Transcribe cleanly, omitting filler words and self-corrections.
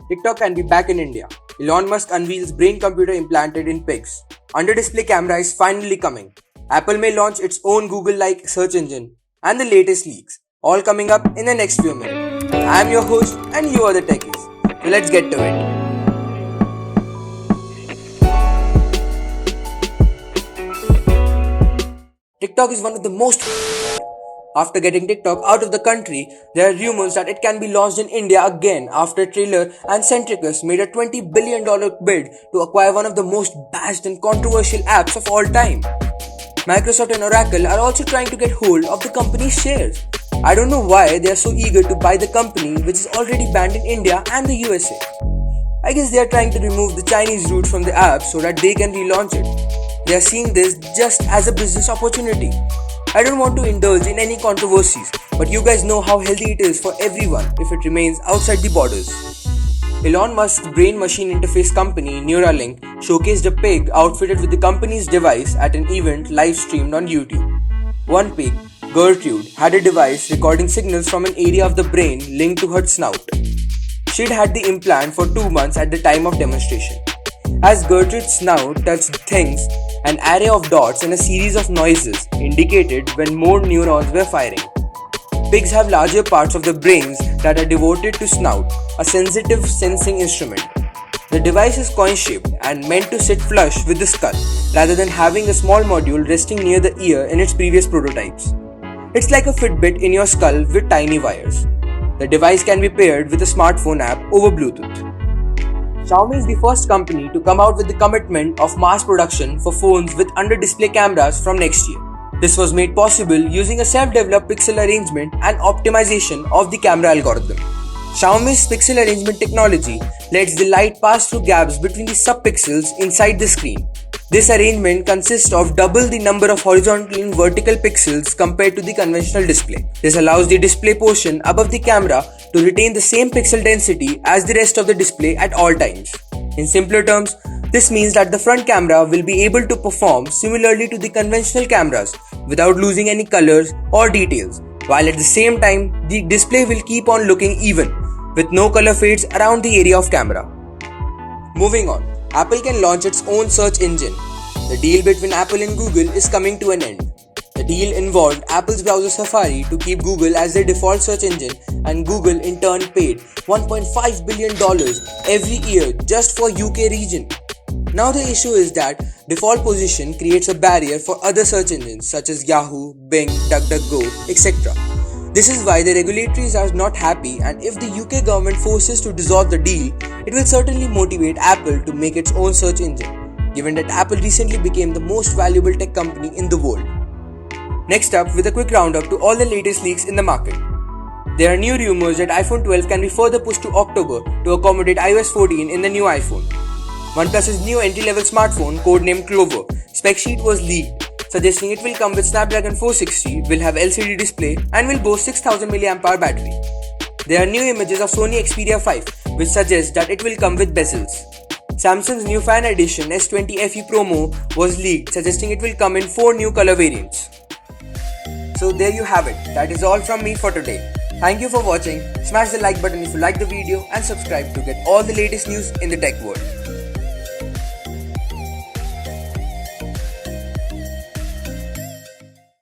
TikTok can be back in India. Elon Musk unveils brain computer implanted in pigs. Under display camera is finally coming. Apple may launch its own Google-like search engine. And the latest leaks. All coming up in the next few minutes. I am your host and you are the techies. So let's get to it. TikTok is one of the most. After getting TikTok out of the country, there are rumors that it can be launched in India again after Trailer and Centricus made a $20 billion bid to acquire one of the most bashed and controversial apps of all time. Microsoft and Oracle are also trying to get hold of the company's shares. I don't know why they are so eager to buy the company, which is already banned in India and the USA. I guess they are trying to remove the Chinese root from the app so that they can relaunch it. They are seeing this just as a business opportunity. I don't want to indulge in any controversies, but you guys know how healthy it is for everyone if it remains outside the borders. Elon Musk's brain-machine interface company Neuralink showcased a pig outfitted with the company's device at an event live-streamed on YouTube. One pig, Gertrude, had a device recording signals from an area of the brain linked to her snout. She'd had the implant for 2 months at the time of demonstration. As Gertrude's snout touched things, an array of dots and a series of noises indicated when more neurons were firing. Pigs have larger parts of the brains that are devoted to snout, a sensitive sensing instrument. The device is coin-shaped and meant to sit flush with the skull, rather than having a small module resting near the ear in its previous prototypes. It's like a Fitbit in your skull with tiny wires. The device can be paired with a smartphone app over Bluetooth. Xiaomi is the first company to come out with the commitment of mass production for phones with under-display cameras from next year. This was made possible using a self-developed pixel arrangement and optimization of the camera algorithm. Xiaomi's pixel arrangement technology lets the light pass through gaps between the subpixels inside the screen. This arrangement consists of double the number of horizontal and vertical pixels compared to the conventional display. This allows the display portion above the camera to retain the same pixel density as the rest of the display at all times. In simpler terms, this means that the front camera will be able to perform similarly to the conventional cameras without losing any colors or details, while at the same time the display will keep on looking even, with no color fades around the area of camera. Moving on, Apple can launch its own search engine. The deal between Apple and Google is coming to an end. The deal involved Apple's browser Safari to keep Google as their default search engine, and Google in turn paid $1.5 billion every year just for UK region. Now the issue is that default position creates a barrier for other search engines such as Yahoo, Bing, DuckDuckGo, etc. This is why the regulators are not happy, and if the UK government forces to dissolve the deal, it will certainly motivate Apple to make its own search engine, given that Apple recently became the most valuable tech company in the world. Next up, with a quick roundup to all the latest leaks in the market. There are new rumors that iPhone 12 can be further pushed to October to accommodate iOS 14 in the new iPhone. OnePlus's new entry-level smartphone, codenamed Clover, spec sheet was leaked, suggesting it will come with Snapdragon 460, will have LCD display, and will boast 6000 mAh battery. There are new images of Sony Xperia 5, which suggest that it will come with bezels. Samsung's new fan edition S20 FE Promo was leaked, suggesting it will come in 4 new color variants. So there you have it. That is all from me for today. Thank you for watching. Smash the like button if you like the video and subscribe to get all the latest news in the tech world.